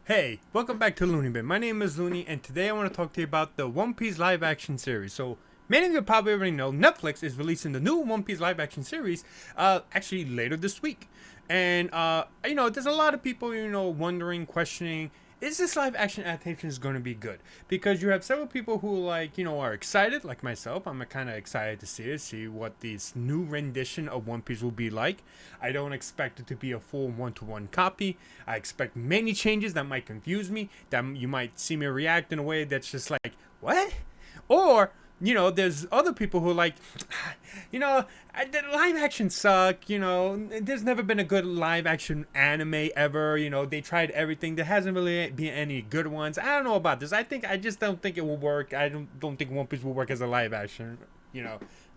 Hey, welcome back to Loony Bin. My name is Loony, and today I want to talk to you about the One Piece live action series. So, many of you probably already know Netflix is releasing the new One Piece live action series actually later this week. And, there's a lot of people, wondering, questioning, is this live action adaptation going to be good? Because you have several people who, are excited, like myself. I'm kind of excited to see what this new rendition of One Piece will be like. I don't expect it to be a full one-to-one copy. I expect many changes that might confuse me, that you might see me react in a way that's just like, what? Or, there's other people who are like, the live action suck, there's never been a good live action anime ever, they tried everything. There hasn't really been any good ones. I don't know about this. I just don't think it will work. I don't think One Piece will work as a live action,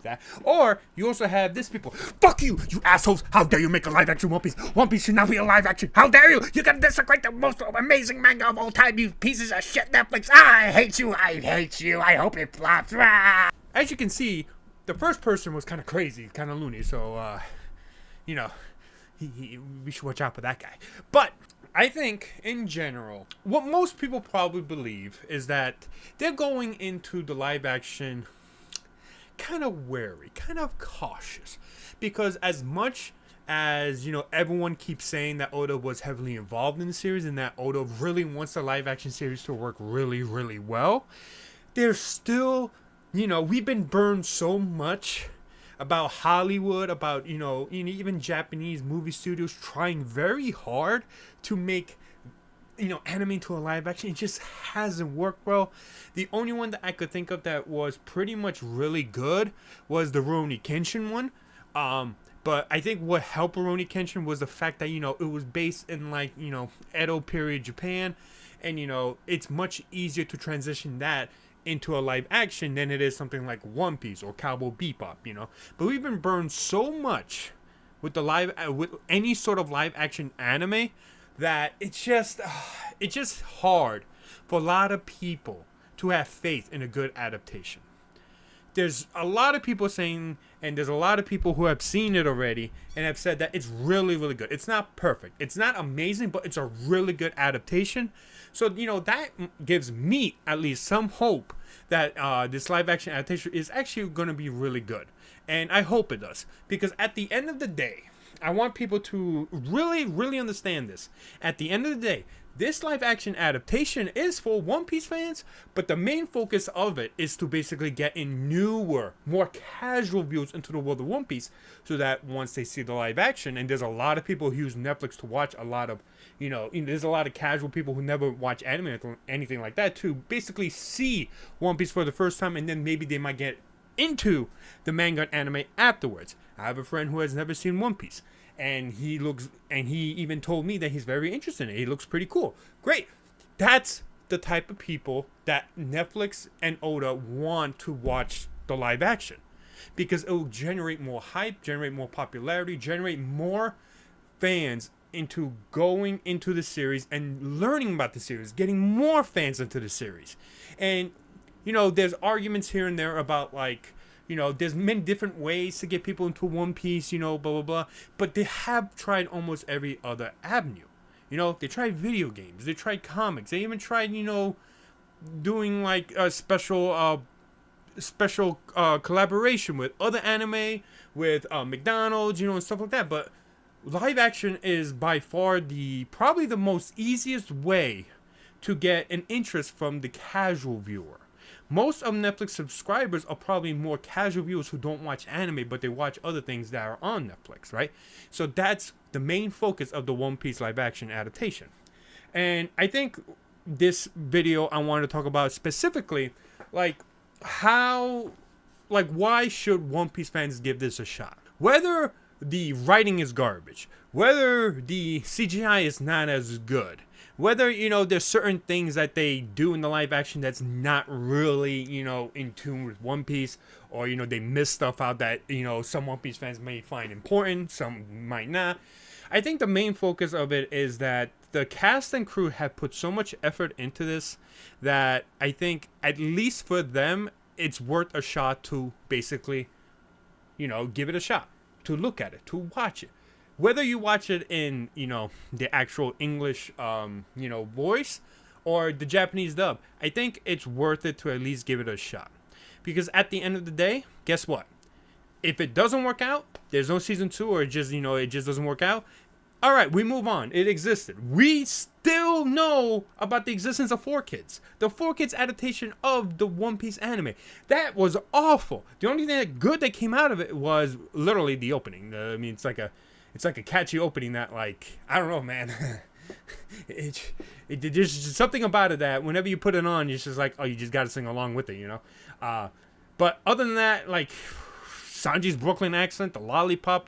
that. Or you also have this people. Fuck you, you assholes! How dare you make a live action One Piece? One Piece should not be a live action. How dare you? You can desecrate the most amazing manga of all time, you pieces of shit, Netflix. I hate you. I hate you. I hope it flops. As you can see, the first person was kind of crazy, kind of loony. So, we should watch out for that guy. But I think, in general, what most people probably believe is that they're going into the live action kind of wary, kind of cautious, because as much as everyone keeps saying that Oda was heavily involved in the series and that Oda really wants the live action series to work really, really well, there's still, we've been burned so much about Hollywood, about even Japanese movie studios trying very hard to make anime into a live action. It just hasn't worked well. The only one that I could think of that was pretty much really good was the Rurouni Kenshin one. But I think what helped Rurouni Kenshin was the fact that, it was based in Edo period Japan. And, it's much easier to transition that into a live action than it is something like One Piece or Cowboy Bebop, But we've been burned so much with with any sort of live action anime that it's just hard for a lot of people to have faith in a good adaptation. There's a lot of people saying, and there's a lot of people who have seen it already and have said that it's really, really good. It's not perfect. It's not amazing, but it's a really good adaptation. So, that gives me at least some hope that this live action adaptation is actually going to be really good. And I hope it does. Because at the end of the day, I want people to really, really understand this. At the end of the day, this live action adaptation is for One Piece fans, but the main focus of it is to basically get in newer, more casual views into the world of One Piece, so that once they see the live action, and there's a lot of people who use Netflix to watch a lot of, there's a lot of casual people who never watch anime or anything like that, to basically see One Piece for the first time, and then maybe they might get into the manga and anime afterwards. I have a friend who has never seen One Piece, and he even told me that he's very interested in it. He looks pretty cool. Great. That's the type of people that Netflix and Oda want to watch the live action, because it will generate more hype, generate more popularity, generate more fans into going into the series and learning about the series, getting more fans into the series. And there's arguments here and there about there's many different ways to get people into One Piece, blah, blah, blah. But they have tried almost every other avenue. They tried video games. They tried comics. They even tried, doing a special collaboration with other anime, with McDonald's, and stuff like that. But live action is by far probably the most easiest way to get an interest from the casual viewer. Most of Netflix subscribers are probably more casual viewers who don't watch anime, but they watch other things that are on Netflix, right? So that's the main focus of the One Piece live action adaptation. And I think this video I want to talk about specifically, why should One Piece fans give this a shot? Whether the writing is garbage, whether the CGI is not as good, whether, there's certain things that they do in the live action that's not really, in tune with One Piece, or, they miss stuff out that, some One Piece fans may find important, some might not. I think the main focus of it is that the cast and crew have put so much effort into this that I think, at least for them, it's worth a shot to basically, give it a shot, to look at it, to watch it. whether you watch it in, the actual English, voice or the Japanese dub, I think it's worth it to at least give it a shot. Because at the end of the day, guess what? If it doesn't work out, there's no season 2, or it just doesn't work out. All right, we move on. It existed. We still know about the existence of 4Kids. The 4Kids adaptation of the One Piece anime. That was awful. The only thing good that came out of it was literally the opening. It's like a catchy opening that, like, I don't know, man. There's just something about it that whenever you put it on, it's just like, oh, you just got to sing along with it, But other than that, like, Sanji's Brooklyn accent, the lollipop,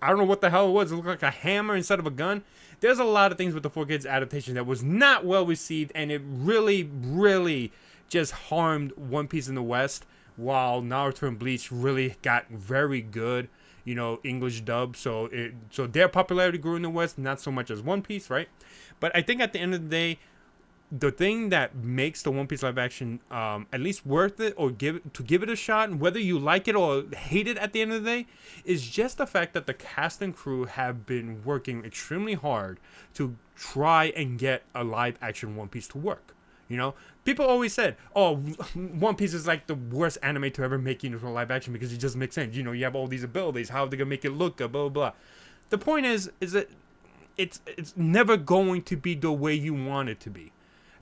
I don't know what the hell it was. It looked like a hammer instead of a gun. There's a lot of things with the 4Kids adaptation that was not well received, and it really, really just harmed One Piece in the West, while Naruto and Bleach really got very good, English dub. So their popularity grew in the West, not so much as One Piece, right? But I think at the end of the day, the thing that makes the One Piece live action at least worth it, or give it a shot, whether you like it or hate it at the end of the day, is just the fact that the cast and crew have been working extremely hard to try and get a live action One Piece to work. People always said, oh, One Piece is like the worst anime to ever make into a live action because it just makes sense. You have all these abilities. How are they gonna make it look good? Blah, blah, blah. The point is that it's never going to be the way you want it to be.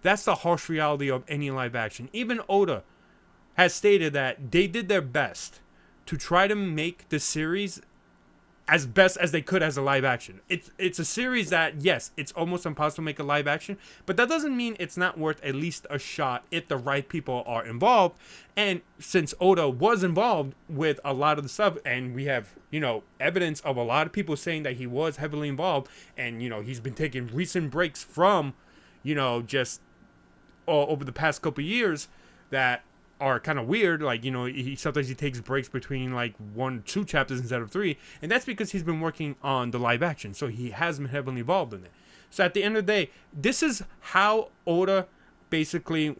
That's the harsh reality of any live action. Even Oda has stated that they did their best to try to make the series as best as they could as a live action. It's a series that, yes, it's almost impossible to make a live action, but that doesn't mean it's not worth at least a shot if the right people are involved. And since Oda was involved with a lot of the stuff, and we have, evidence of a lot of people saying that he was heavily involved, and, he's been taking recent breaks from, just over the past couple of years that are kind of weird. Like, sometimes he takes breaks between like 1-2 chapters instead of 3, and that's because he's been working on the live action, so he has been heavily involved in it. So at the end of the day, this is how Oda basically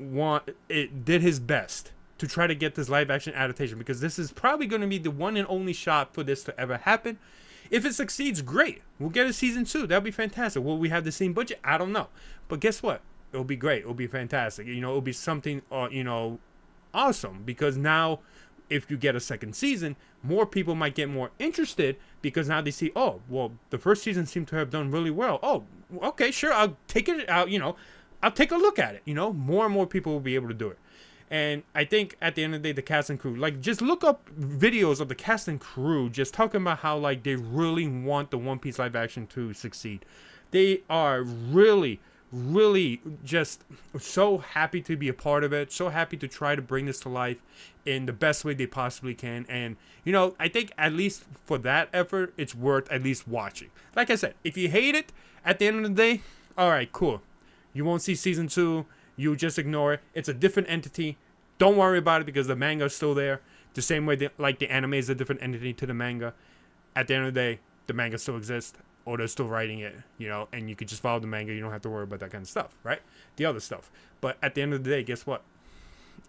did his best to try to get this live action adaptation, because this is probably going to be the one and only shot for this to ever happen. If it succeeds, great. We'll get a season 2. That'll be fantastic. Will we have the same budget? I don't know. But guess what? It'll be great. It'll be fantastic. It'll be something, awesome. Because now, if you get a second season, more people might get more interested, because now they see, oh, well, the first season seemed to have done really well. Oh, okay, sure. I'll take it out. I'll take a look at it. More and more people will be able to do it. And I think at the end of the day, the cast and crew, like, just look up videos of the cast and crew just talking about how, like, they really want the One Piece live action to succeed. They are really just so happy to be a part of it, so happy to try to bring this to life in the best way they possibly can. And, I think at least for that effort, it's worth at least watching. Like I said, if you hate it, at the end of the day, all right, cool. You won't see season 2. You just ignore it. It's a different entity. Don't worry about it, because the manga is still there. The same way that, like, the anime is a different entity to the manga. At the end of the day, the manga still exists. Oda's still writing it, and you could just follow the manga. You don't have to worry about that kind of stuff, right? The other stuff. But at the end of the day, guess what?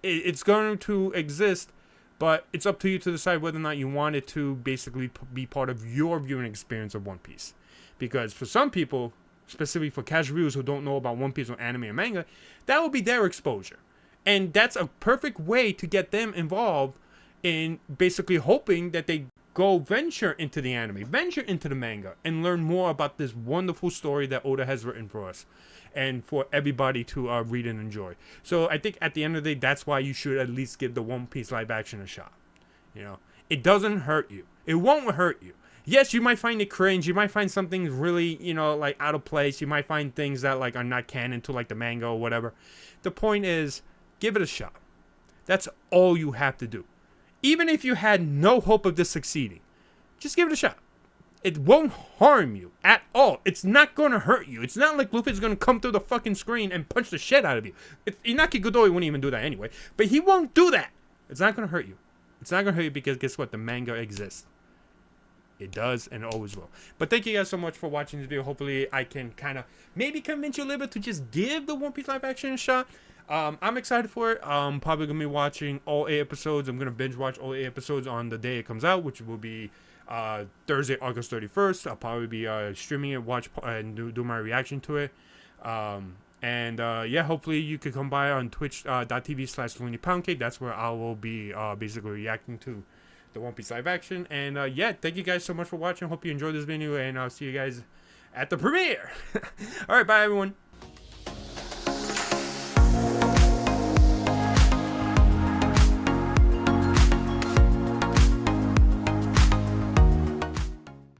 It's going to exist, but it's up to you to decide whether or not you want it to basically be part of your viewing experience of One Piece. Because for some people, specifically for casual viewers who don't know about One Piece or anime or manga, that will be their exposure. And that's a perfect way to get them involved in basically hoping that they go venture into the anime, venture into the manga, and learn more about this wonderful story that Oda has written for us and for everybody to read and enjoy. So I think at the end of the day, that's why you should at least give the One Piece live action a shot. It doesn't hurt you. It won't hurt you. Yes, you might find it cringe. You might find something really, like, out of place. You might find things that, like, are not canon to, like, the manga or whatever. The point is, give it a shot. That's all you have to do. Even if you had no hope of this succeeding, just give it a shot. It won't harm you at all. It's not going to hurt you. It's not like Luffy's going to come through the fucking screen and punch the shit out of you. Inaki Godoi wouldn't even do that anyway. But he won't do that. It's not going to hurt you. It's not going to hurt you because guess what? The manga exists. It does, and it always will. But thank you guys so much for watching this video. Hopefully I can kind of maybe convince you a little bit to just give the One Piece live action a shot. I'm excited for it. I'm probably going to be watching all 8 episodes. I'm going to binge watch all 8 episodes on the day it comes out, which will be Thursday, August 31st. I'll probably be streaming it, watch and do my reaction to it. Yeah, hopefully you could come by on twitch.tv/Loony Poundcake. That's where I will be basically reacting to the One Piece live action. And yeah, thank you guys so much for watching. Hope you enjoyed this video, and I'll see you guys at the premiere. All right, bye everyone.